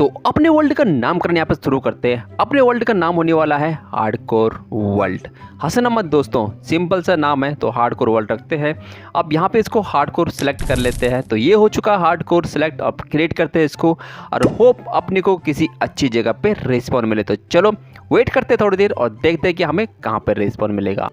तो अपने वर्ल्ड का नामकरण यहाँ पे शुरू करते हैं। अपने वर्ल्ड का नाम होने वाला है हार्डकोर वर्ल्ड। हंसना मत दोस्तों, सिंपल सा नाम है तो हार्डकोर वर्ल्ड रखते हैं। अब यहाँ पे इसको हार्डकोर सेलेक्ट कर लेते हैं। तो ये हो चुका हार्डकोर सेलेक्ट। अब क्रिएट करते हैं इसको और होप अपने को किसी अच्छी जगह पे रिस्पॉन मिले। तो चलो वेट करते हैं थोड़ी देर और देखते हैं कि हमें कहाँ पर रिस्पॉन मिलेगा।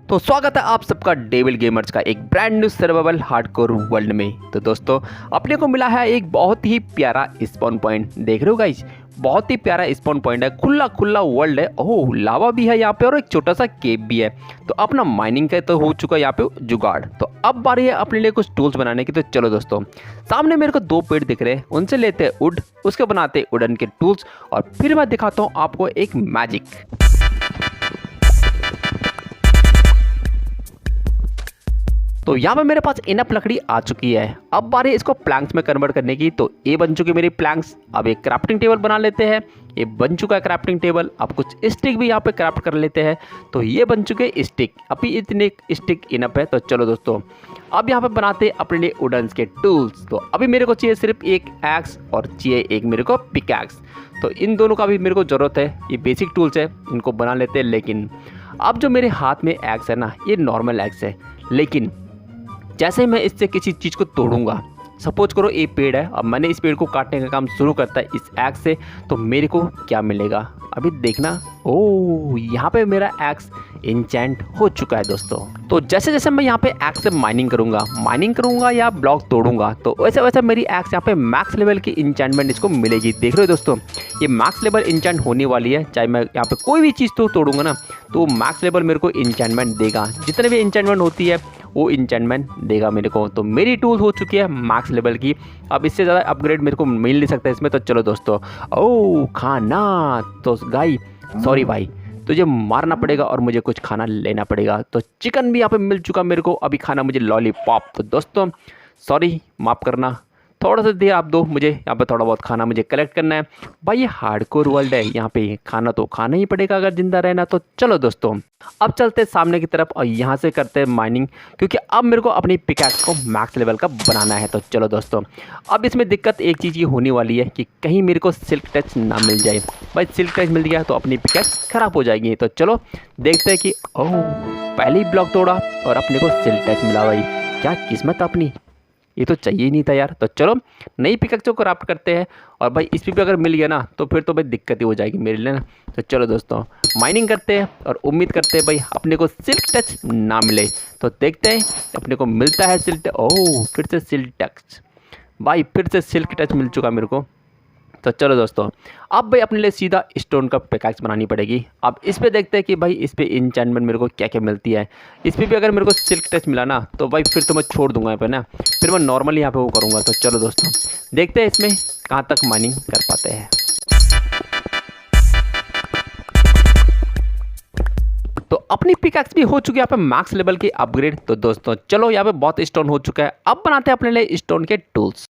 तो स्वागत है आप सबका डेविल गेमर्स का एक brand new survival hardcore world में। तो दोस्तों अपने को मिला है एक बहुत ही प्यारा स्पॉन पॉइंट। देख रहे हो गाइस, बहुत ही प्यारा स्पॉन पॉइंट है। खुला खुला वर्ल्ड है। ओह लावा भी है यहाँ पे और एक छोटा सा केव भी है। तो अपना माइनिंग का तो हो चुका है यहाँ पे जुगाड़। तो अब बारी है अपने लिए कुछ टूल्स बनाने की। तो चलो दोस्तों, सामने मेरे को दो पेड़ दिख रहे हैं, उनसे लेते हैं वुड, उसके बनाते हैं वुडन के टूल्स और फिर मैं दिखाता हूँ आपको एक मैजिक। तो यहाँ पे मेरे पास इनफ लकड़ी आ चुकी है। अब बारी इसको प्लैंक्स में कन्वर्ट करने की। तो ये बन चुकी मेरी प्लैंक्स। अब एक क्राफ्टिंग टेबल बना लेते हैं। ये बन चुका है क्राफ्टिंग टेबल। अब कुछ स्टिक भी यहाँ पे क्राफ्ट कर लेते हैं। तो ये बन चुके स्टिक। अभी इतने स्टिक इनफ है। तो चलो दोस्तों अब यहाँ पे बनाते हैं अपने लिए वुडन के टूल्स। तो अभी मेरे को चाहिए सिर्फ एक एक्स और चाहिए एक मेरे को पिकैक्स। तो इन दोनों का भी मेरे को ज़रूरत है। ये बेसिक टूल्स है, इनको बना लेते हैं। लेकिन अब जो मेरे हाथ में एक्स है ना, ये नॉर्मल एक्स है। लेकिन जैसे मैं इससे किसी चीज़ को तोड़ूंगा, सपोज करो ये पेड़ है, अब मैंने इस पेड़ को काटने का काम शुरू करता है इस एक्स से, तो मेरे को क्या मिलेगा अभी देखना। ओह यहाँ पे मेरा एक्स इंचेंट हो चुका है दोस्तों। तो जैसे जैसे मैं यहाँ पे एक्स से माइनिंग करूंगा या ब्लॉक तोड़ूंगा, तो वैसे वैसे मेरी एक्स यहाँ पे मैक्स लेवल की इंचेंटमेंट इसको मिलेगी। देख रहे हो दोस्तों, ये मैक्स लेवल इंचेंट होने वाली है। चाहे मैं यहाँ पे कोई भी चीज़ तो तोड़ूंगा ना, तो मैक्स लेवल मेरे को इंचेंटमेंट देगा। जितने भी इंचेंटमेंट होती है वो इंचेंटमेंट देगा मेरे को। तो मेरी टूल हो चुकी है मैक्स लेवल की। अब इससे ज़्यादा अपग्रेड मेरे को मिल नहीं सकता इसमें। तो चलो दोस्तों, ओह खाना, तो गाई सॉरी भाई, तुझे मारना पड़ेगा और मुझे कुछ खाना लेना पड़ेगा। तो चिकन भी यहाँ पे मिल चुका मेरे को। अभी खाना मुझे लॉलीपॉप। तो दोस्तों सॉरी, माफ़ करना, थोड़ा सा देर आप दो मुझे। यहाँ पे थोड़ा बहुत खाना मुझे कलेक्ट करना है। भाई ये हार्डकोर वर्ल्ड है, यहाँ पे खाना तो खाना ही पड़ेगा अगर जिंदा रहना। तो चलो दोस्तों अब चलते हैं सामने की तरफ और यहाँ से करते हैं माइनिंग, क्योंकि अब मेरे को अपनी पिकैक्स को मैक्स लेवल का बनाना है। तो चलो दोस्तों अब इसमें दिक्कत एक चीज़ ये होने वाली है कि कहीं मेरे को सिल्क टच ना मिल जाए। भाई सिल्क टच मिल गया तो अपनी पिकैक्स खराब हो जाएगी। तो चलो देखते हैं कि ओह पहले ही ब्लॉक तोड़ा और अपने को सिल्क टच मिला। भाई क्या किस्मत अपनी, ये तो चाहिए ही नहीं था यार। तो चलो नई पिकैक्स को क्राफ्ट करते हैं। और भाई इस पे भी अगर मिल गया ना तो फिर तो भाई दिक्कत ही हो जाएगी मेरे लिए ना। तो चलो दोस्तों माइनिंग करते हैं और उम्मीद करते हैं भाई अपने को सिल्क टच ना मिले। तो देखते हैं अपने को मिलता है सिल्क। ओह फिर से सिल्क टच, भाई फिर से सिल्क टच मिल चुका मेरे को। तो चलो दोस्तों अब भाई अपने लिए सीधा स्टोन का पिकैक्स बनानी पड़ेगी। अब इस पे देखते हैं कि भाई इस पे इंचेंटमेंट मेरे को क्या क्या मिलती है। इस पे भी अगर मेरे को सिल्क टच मिला ना तो भाई फिर तो मैं छोड़ दूंगा यहाँ पे ना, फिर मैं नॉर्मली यहाँ पे वो करूँगा। तो चलो दोस्तों देखते हैं इसमें कहाँ तक माइनिंग कर पाते हैं। तो अपनी पिकैक्स भी हो चुकी है यहाँ पे मैक्स लेवल की अपग्रेड। तो दोस्तों चलो यहाँ पे बहुत स्टोन हो चुका है। अब बनाते हैं अपने लिए स्टोन के टूल्स।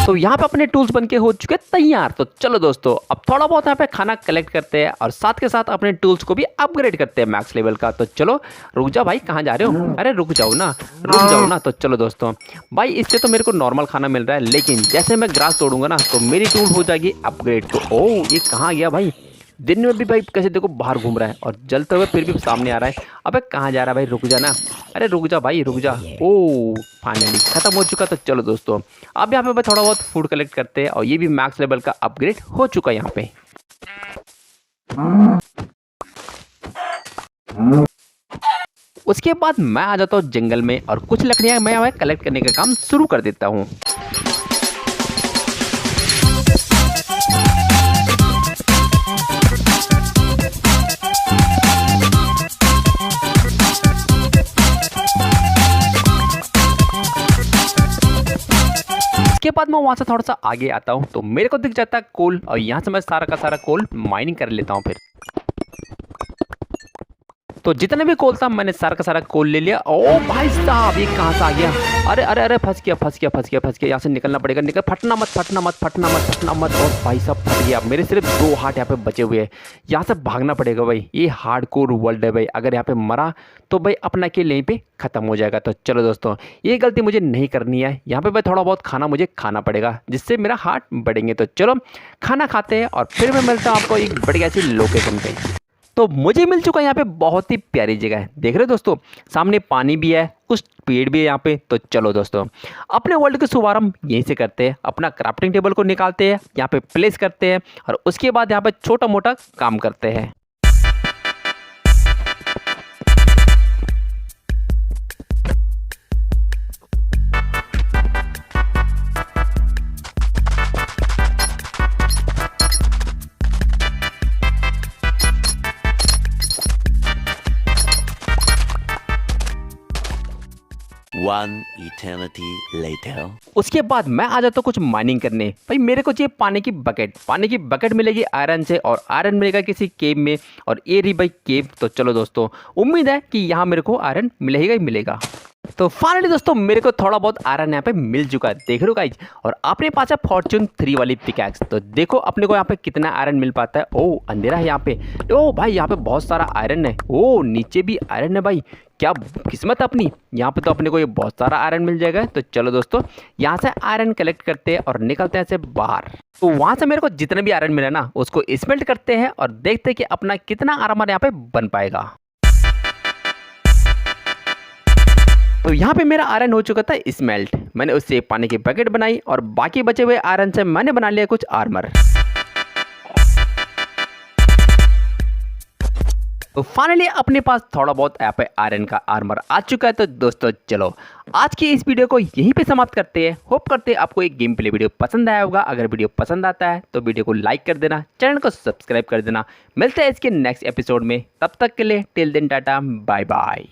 तो यहाँ पे अपने टूल्स बनके हो चुके हैं तैयार। तो चलो दोस्तों अब थोड़ा बहुत यहाँ पे खाना कलेक्ट करते हैं और साथ के साथ अपने टूल्स को भी अपग्रेड करते हैं मैक्स लेवल का। तो चलो रुक जाओ भाई, कहाँ जा रहे हो? अरे रुक जाओ ना। तो चलो दोस्तों भाई इससे तो मेरे को नॉर्मल खाना मिल रहा है, लेकिन जैसे मैं ग्रास तोड़ूंगा ना तो मेरी टूल हो जाएगी अपग्रेड। तो ओह ये कहाँ गया भाई? दिन में भी भाई कैसे देखो बाहर घूम रहा है और जलते हुए फिर भी सामने आ रहा है। अबे कहाँ जा रहा है भाई? रुक जा ना। अरे रुक जा भाई रुक जा। ओह फाइनली खत्म हो चुका। तो चलो दोस्तों अब यहाँ पे थोड़ा बहुत फूड कलेक्ट करते हैं और ये भी मैक्स लेवल का अपग्रेड हो चुका है यहाँ पे। उसके बाद मैं आ जाता हूँ जंगल में और कुछ लकड़ियाँ मैं यहाँ कलेक्ट करने का काम शुरू कर देता हूँ। इसके बाद मैं वहाँ से थोड़ा सा आगे आता हूँ तो मेरे को दिख जाता है कोल और यहाँ से मैं सारा का सारा कोल माइनिंग कर लेता हूँ। फिर तो जितने भी कोल था मैंने सारा का सारा कोल ले लिया। ओ भाई साहब ये कहाँ से आ गया? अरे अरे अरे फंस गया। यहाँ से निकलना पड़ेगा। निकल, फटना मत। और भाई साहब फट गया। मेरे सिर्फ 2 हार्ट यहाँ पे बचे हुए हैं। यहाँ से भागना पड़ेगा भाई। ये हार्डकोर वर्ल्ड है भाई। अगर यहाँ पे मरा तो भाई अपना खेल यहीं पे ख़त्म हो जाएगा। तो चलो दोस्तों, ये गलती मुझे नहीं करनी है। यहाँ पे भाई थोड़ा बहुत खाना मुझे खाना पड़ेगा जिससे मेरा हार्ट बढ़ेंगे। तो चलो खाना खाते हैं और फिर मैं मिलता हूँ आपको एक बढ़िया सी लोकेशन पे। तो मुझे मिल चुका है यहाँ पे बहुत ही प्यारी जगह है। देख रहे हो दोस्तों, सामने पानी भी है, कुछ पेड़ भी है यहाँ पे। तो चलो दोस्तों, अपने वर्ल्ड के शुभारंभ यहीं से करते हैं। अपना क्राफ्टिंग टेबल को निकालते हैं, यहाँ पे प्लेस करते हैं और उसके बाद यहाँ पे छोटा मोटा काम करते हैं। One eternity later. उसके बाद मैं आ जाता हूँ कुछ माइनिंग करने। भाई मेरे को चाहिए पानी की बकेट मिलेगी आयरन से और आयरन मिलेगा किसी केव में और ये रही भाई केव। तो चलो दोस्तों, उम्मीद है कि यहाँ मेरे को आयरन मिलेगा ही मिलेगा। तो फाइनली दोस्तों, मेरे को थोड़ा बहुत आयरन यहाँ पे मिल चुका है, देख रहे हो गाइज। और अपने पास है फॉर्च्यून 3 वाली पिकैक्स। तो देखो अपने को यहाँ पे कितना आयरन मिल पाता है। ओ अंधेरा है यहाँ पे। ओ भाई यहाँ पे बहुत सारा आयरन है। ओ नीचे भी आयरन है भाई, क्या किस्मत है अपनी। यहाँ पे तो अपने को ये बहुत सारा आयरन मिल जाएगा। तो चलो दोस्तों, यहाँ से आयरन कलेक्ट करते हैं और निकलते हैं ऐसे बाहर। तो वहाँ से मेरे को जितना भी आयरन मिला ना उसको स्मेल्ट करते हैं और देखते हैं कि अपना कितना आर्मर यहाँ पे बन पाएगा। तो यहाँ पे मेरा आयरन हो चुका था स्मेल्ट। मैंने उससे पानी की बकेट बनाई और बाकी बचे हुए आयरन से मैंने बना लिया कुछ आर्मर। तो फाइनली अपने पास थोड़ा बहुत यहाँ पे आयरन का आर्मर आ चुका है। तो दोस्तों चलो आज की इस वीडियो को यहीं पे समाप्त करते हैं। होप करते हैं आपको एक गेम प्ले वीडियो पसंद आया होगा। अगर वीडियो पसंद आता है तो वीडियो को लाइक कर देना, चैनल को सब्सक्राइब कर देना। मिलते हैं इसके नेक्स्ट एपिसोड में, तब तक के लिए till then tata bye bye.